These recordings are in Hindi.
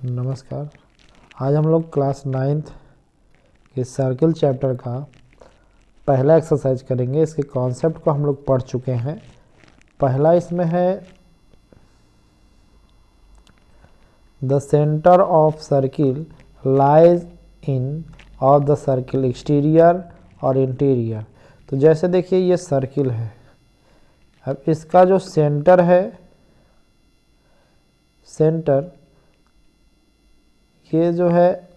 नमस्कार। आज हम लोग क्लास 9th के सर्किल चैप्टर का पहला एक्सरसाइज करेंगे। इसके कॉन्सेप्ट को हम लोग पढ़ चुके हैं। पहला इसमें है the centre of circle lies in of the circle exterior और इंटीरियर। तो जैसे देखिए ये सर्किल है, अब इसका जो सेंटर है, सेंटर ये जो है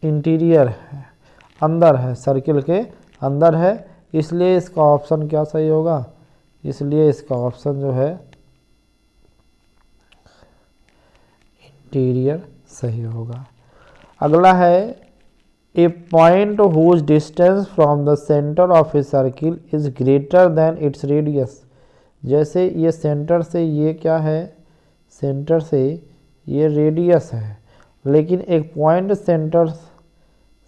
इंटीरियर है, अंदर है, सर्किल के अंदर है, इसलिए इसका ऑप्शन क्या सही होगा? इसलिए इसका ऑप्शन जो है इंटीरियर सही होगा। अगला है a point whose distance from the centre of a circle is greater than its radius. जैसे ये सेंटर से ये क्या है, सेंटर से ये रेडियस है, लेकिन एक पॉइंट सेंटर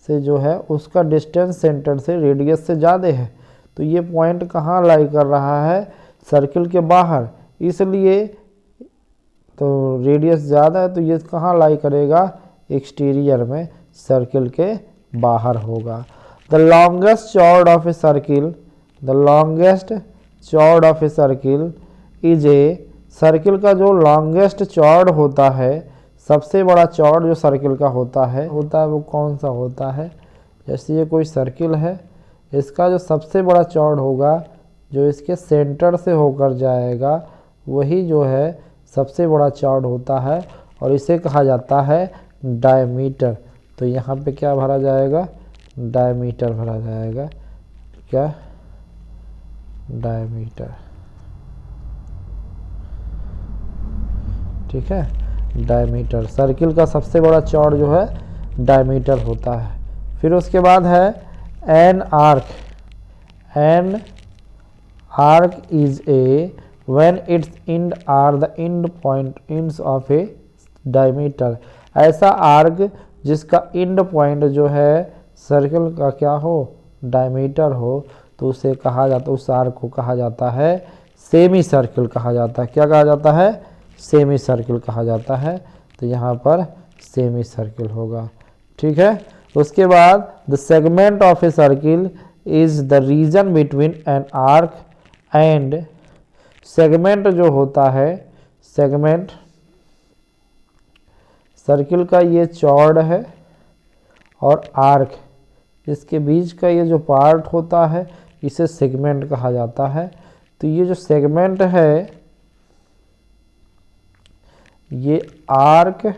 से जो है उसका डिस्टेंस सेंटर से रेडियस से ज़्यादा है, तो ये पॉइंट कहाँ लाई कर रहा है? सर्किल के बाहर, इसलिए तो रेडियस ज़्यादा है तो ये कहाँ लाई करेगा? एक्सटीरियर में, सर्किल के बाहर होगा। The longest chord of a circle, the longest chord of a circle is a, circle का जो लॉन्गेस्ट चॉर्ड होता है, सबसे बड़ा चौड़ जो सर्किल का होता है वो कौन सा होता है? जैसे ये कोई सर्किल है, इसका जो सबसे बड़ा चौड़ होगा, जो इसके सेंटर से होकर जाएगा, वही जो है सबसे बड़ा चौड़ होता है और इसे कहा जाता है डायमीटर। तो यहाँ पे क्या भरा जाएगा? डायमीटर भरा जाएगा। क्या? डायमीटर। ठीक है, डायमीटर, सर्किल का सबसे बड़ा चौड़ जो है डायमीटर होता है। फिर उसके बाद है an arc. An arc is a when its end are the end point ends of a diameter. ऐसा आर्क जिसका एंड पॉइंट जो है सर्किल का क्या हो? डायमीटर हो, तो उसे कहा जाता, उस आर्क को कहा जाता है सेमी सर्किल कहा जाता है। क्या कहा जाता है? सेमी सर्किल कहा जाता है। तो यहाँ पर सेमी सर्किल होगा। ठीक है, उसके बाद the segment of a circle is the region between an arc and, segment जो होता है, सेगमेंट सर्किल का ये चौड़ है और आर्क, इसके बीच का ये जो पार्ट होता है इसे सेगमेंट कहा जाता है। तो ये जो सेगमेंट है ये आर्क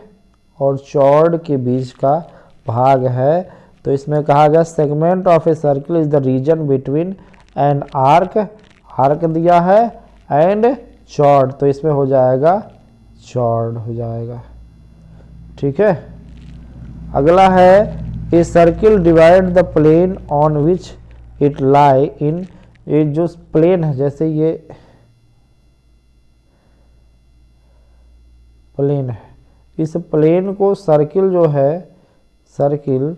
और चौड़ के बीच का भाग है। तो इसमें कहा गया segment of a circle is the region between an arc, arc दिया है, एंड चौड़, तो इसमें हो जाएगा चौड़ हो जाएगा। ठीक है, अगला है a circle divide the plane on which it lie in, ये जो प्लेन है, जैसे ये प्लेन है, इस प्लेन को सर्किल जो है, सर्किल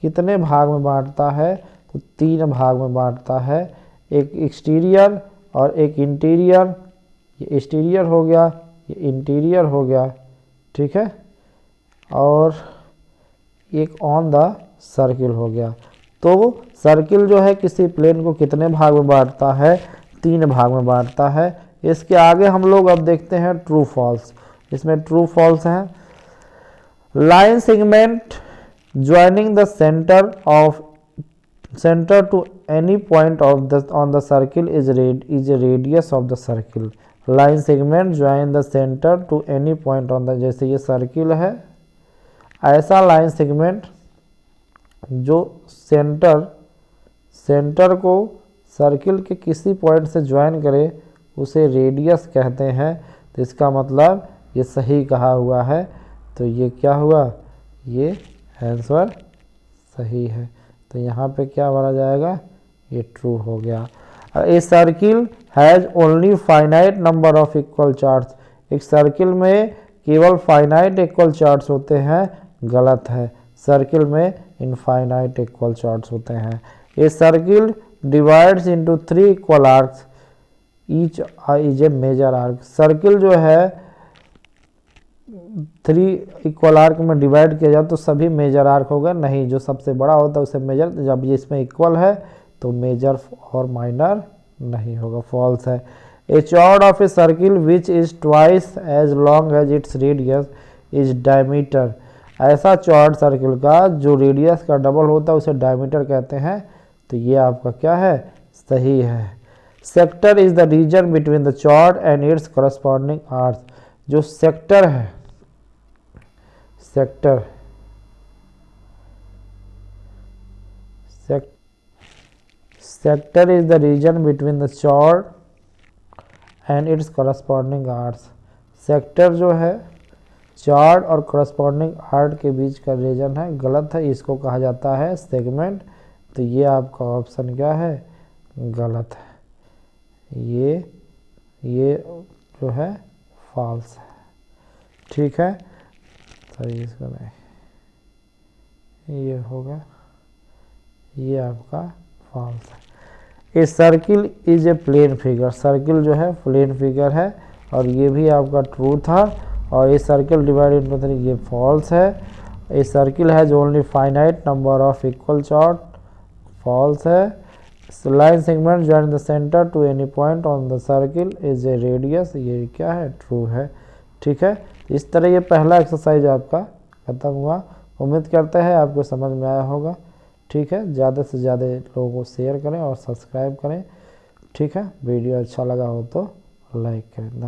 कितने भाग में बांटता है? तो 3 भाग में बांटता है, एक एक्सटीरियर और एक इंटीरियर। ये एक्सटीरियर हो गया, ये इंटीरियर हो गया। ठीक है, और एक ऑन द सर्किल हो गया। तो सर्किल जो है किसी प्लेन को कितने भाग में बांटता है? 3 भाग में बांटता है। इसके आगे हम लोग अब देखते हैं ट्रू फॉल्स। इसमें ट्रू फॉल्स हैं। Line segment joining the centre to any point of the on the circle is a radius of the circle. Line segment join the centre to any point on the, जैसे ये सर्किल है, ऐसा लाइन सेगमेंट जो सेंटर को सर्किल के किसी पॉइंट से ज्वाइन करे उसे रेडियस कहते हैं। तो इसका मतलब ये सही कहा हुआ है, तो ये क्या हुआ? ये आंसर सही है। तो यहाँ पे क्या भरा जाएगा? ये ट्रू हो गया। A circle has only finite number of equal charts. एक सर्किल में केवल फाइनाइट इक्वल चार्ट्स होते हैं, गलत है। सर्किल में इनफाइनाइट इक्वल चार्ट्स होते हैं। A circle divides into 3 equal arcs, each is a major arc. Circle जो है 3 इक्वल आर्क में डिवाइड किया जाए तो सभी मेजर आर्क होगा, नहीं, जो सबसे बड़ा होता है उसे मेजर, जब ये इसमें इक्वल है तो मेजर और माइनर नहीं होगा, फॉल्स है। A chord of a circle which is twice as long as its radius is diameter, ऐसा चॉर्ड सर्किल का जो रेडियस का डबल होता है उसे डायमीटर कहते हैं, तो ये आपका क्या है, सही है। Sector is the region between the chord and its corresponding arc, जो सेक्टर है, sector sector is the region between the chord and its corresponding arts, sector जो है चॉर्ड और करस्पॉन्डिंग आर्ट के बीच का रीजन है, गलत है, इसको कहा जाता है सेगमेंट, तो ये आपका ऑप्शन क्या है, गलत है, ये जो है फॉल्स है, ठीक है, तो इसको नहीं, ये होगा, ये आपका फॉल्स है। A circle is a plane figure, circle जो है प्लेन फिगर है, और ये भी आपका ट्रू था, और ये सर्किल डिवाइडेड इनटू 3 ये फॉल्स है। A circle has only finite number of equal chord, false है। Line segment join the centre to any point on the circle is a radius, ये क्या है, ट्रू है, ठीक है। इस तरह ये पहला एक्सरसाइज आपका खत्म हुआ। उम्मीद करते हैं आपको समझ में आया होगा, ठीक है। ज़्यादा से ज़्यादा लोगों को शेयर करें और सब्सक्राइब करें, ठीक है। वीडियो अच्छा लगा हो तो लाइक करें।